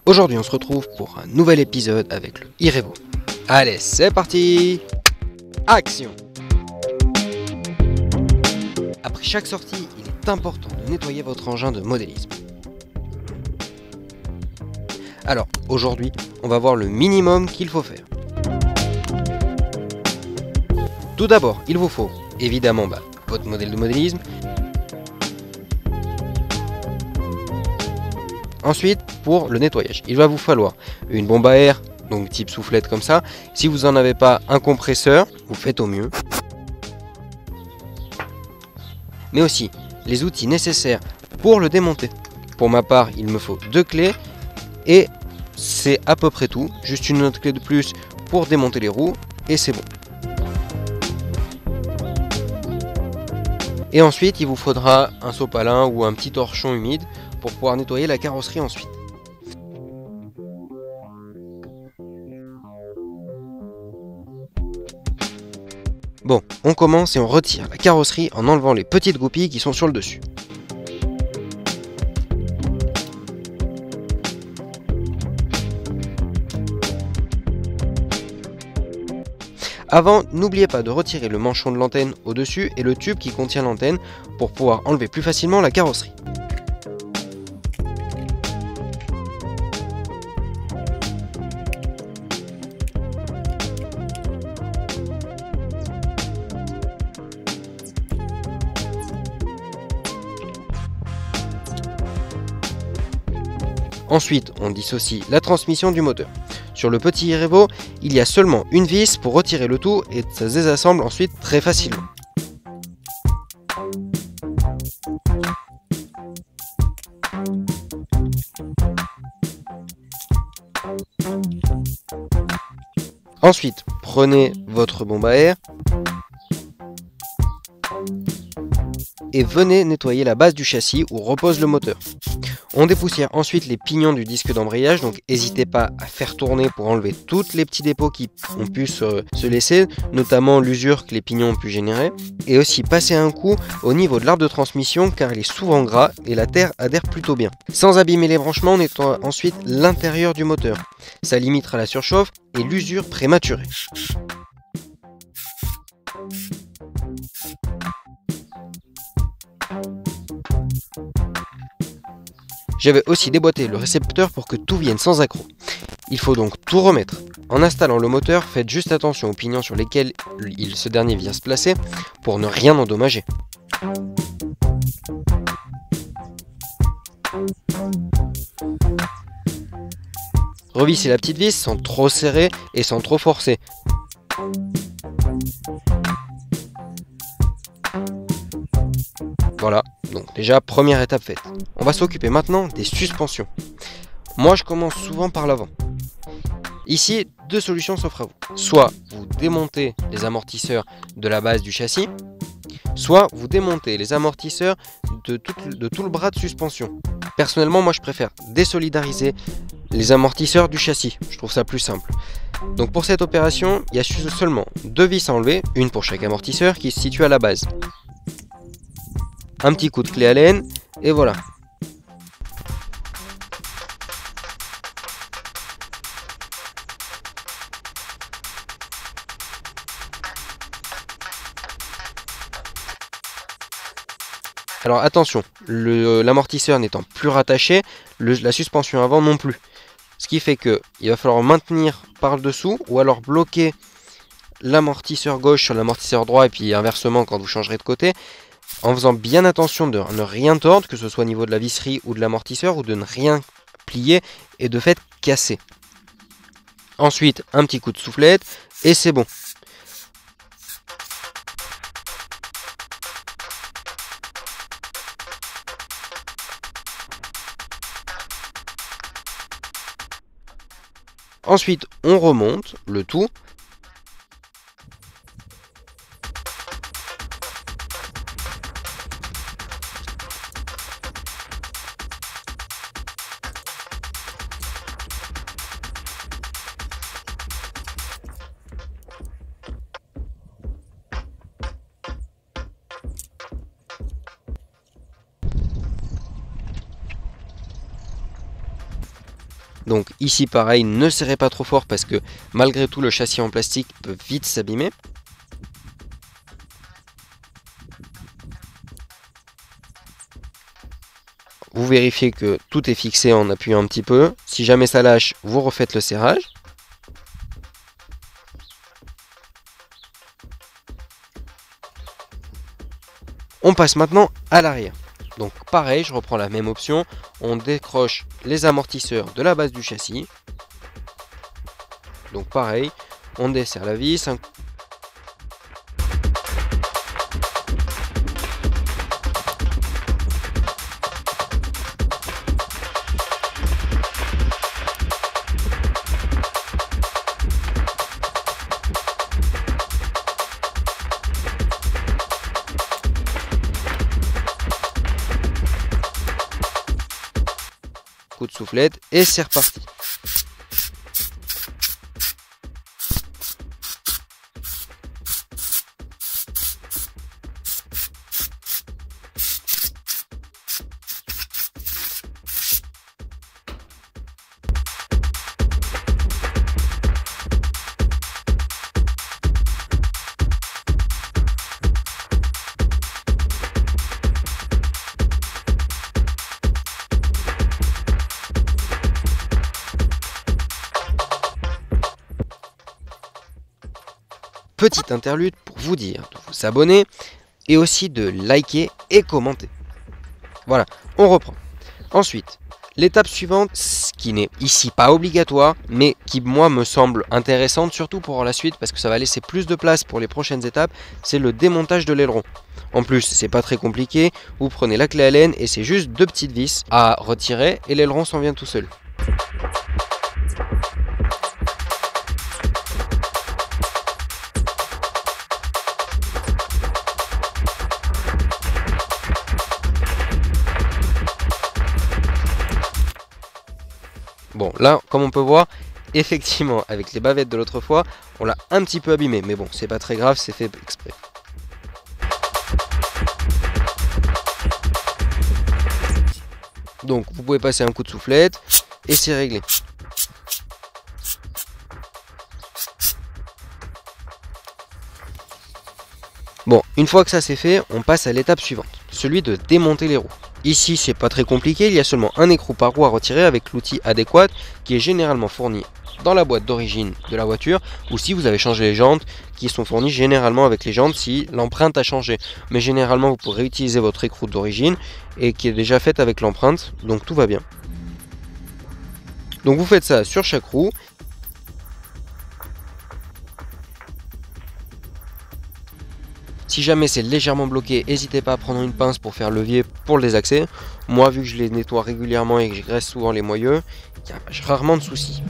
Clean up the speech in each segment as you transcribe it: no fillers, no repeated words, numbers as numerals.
Aujourd'hui on se retrouve pour un nouvel épisode avec le Irevo. Allez, c'est parti! Action! Après chaque sortie, il est important de nettoyer votre engin de modélisme. Alors, aujourd'hui, on va voir le minimum qu'il faut faire. Tout d'abord, il vous faut, évidemment, votre modèle de modélisme. Ensuite, pour le nettoyage, il va vous falloir une bombe à air, donc type soufflette comme ça. Si vous n'en avez pas, un compresseur, vous faites au mieux. Mais aussi, les outils nécessaires pour le démonter. Pour ma part, il me faut 2 clés et c'est à peu près tout. Juste une autre clé de plus pour démonter les roues et c'est bon. Et ensuite, il vous faudra un sopalin ou un petit torchon humide pour pouvoir nettoyer la carrosserie ensuite. Bon, on commence et on retire la carrosserie en enlevant les petites goupilles qui sont sur le dessus. Avant, n'oubliez pas de retirer le manchon de l'antenne au-dessus et le tube qui contient l'antenne pour pouvoir enlever plus facilement la carrosserie. Ensuite, on dissocie la transmission du moteur. Sur le petit Irevo, il y a seulement une vis pour retirer le tout et ça se désassemble ensuite très facilement. Ensuite, prenez votre bombe à air et venez nettoyer la base du châssis où repose le moteur. On dépoussière ensuite les pignons du disque d'embrayage, donc n'hésitez pas à faire tourner pour enlever tous les petits dépôts qui ont pu se laisser, notamment l'usure que les pignons ont pu générer. Et aussi passer un coup au niveau de l'arbre de transmission car il est souvent gras et la terre adhère plutôt bien. Sans abîmer les branchements, on nettoie ensuite l'intérieur du moteur. Ça limitera la surchauffe et l'usure prématurée. J'avais aussi déboîté le récepteur pour que tout vienne sans accroc. Il faut donc tout remettre. En installant le moteur, faites juste attention aux pignons sur lesquels ce dernier vient se placer pour ne rien endommager. Revissez la petite vis sans trop serrer et sans trop forcer. Voilà, donc déjà première étape faite. On va s'occuper maintenant des suspensions. Moi je commence souvent par l'avant. Ici, 2 solutions s'offrent à vous. Soit vous démontez les amortisseurs de la base du châssis, soit vous démontez les amortisseurs de tout le bras de suspension. Personnellement, moi je préfère désolidariser les amortisseurs du châssis. Je trouve ça plus simple. Donc pour cette opération, il y a seulement 2 vis à enlever, une pour chaque amortisseur qui se situe à la base. Un petit coup de clé à laine, et voilà. Alors attention, l'amortisseur n'étant plus rattaché, la suspension avant non plus. Ce qui fait que il va falloir maintenir par le dessous ou alors bloquer l'amortisseur gauche sur l'amortisseur droit et puis inversement quand vous changerez de côté. En faisant bien attention de ne rien tordre, que ce soit au niveau de la visserie ou de l'amortisseur, ou de ne rien plier et de fait casser. Ensuite, un petit coup de soufflette et c'est bon. Ensuite, on remonte le tout. Donc ici pareil, ne serrez pas trop fort parce que malgré tout le châssis en plastique peut vite s'abîmer. Vous vérifiez que tout est fixé en appuyant un petit peu. Si jamais ça lâche, vous refaites le serrage. On passe maintenant à l'arrière. Donc pareil, je reprends la même option. On décroche les amortisseurs de la base du châssis. Donc pareil, on desserre la vis. Coup de soufflette et c'est reparti. Petite interlude pour vous dire de vous abonner et aussi de liker et commenter. Voilà, on reprend. Ensuite, l'étape suivante, ce qui n'est ici pas obligatoire, mais qui moi me semble intéressante, surtout pour la suite, parce que ça va laisser plus de place pour les prochaines étapes, c'est le démontage de l'aileron. En plus, c'est pas très compliqué, vous prenez la clé Allen et c'est juste 2 petites vis à retirer et l'aileron s'en vient tout seul. Bon, là, comme on peut voir, effectivement, avec les bavettes de l'autre fois, on l'a un petit peu abîmé. Mais bon, c'est pas très grave, c'est fait exprès. Donc, vous pouvez passer un coup de soufflette et c'est réglé. Bon, une fois que ça c'est fait, on passe à l'étape suivante, celui de démonter les roues. Ici, c'est pas très compliqué, il y a seulement un écrou par roue à retirer avec l'outil adéquat qui est généralement fourni dans la boîte d'origine de la voiture ou si vous avez changé les jantes qui sont fournies généralement avec les jantes si l'empreinte a changé. Mais généralement, vous pourrez utiliser votre écrou d'origine et qui est déjà faite avec l'empreinte, donc tout va bien. Donc vous faites ça sur chaque roue. Si jamais c'est légèrement bloqué, n'hésitez pas à prendre une pince pour faire levier pour le désaxer. Moi, vu que je les nettoie régulièrement et que je graisse souvent les moyeux, il y a rarement de soucis.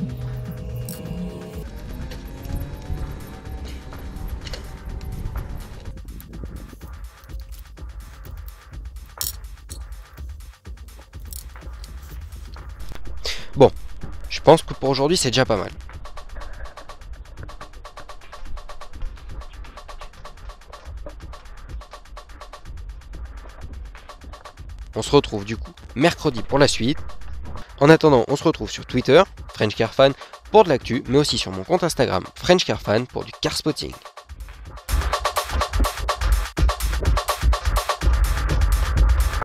Bon, je pense que pour aujourd'hui, c'est déjà pas mal. On se retrouve du coup mercredi pour la suite. En attendant, on se retrouve sur Twitter, FrenchCarFan, pour de l'actu, mais aussi sur mon compte Instagram, FrenchCarFan, pour du car spotting.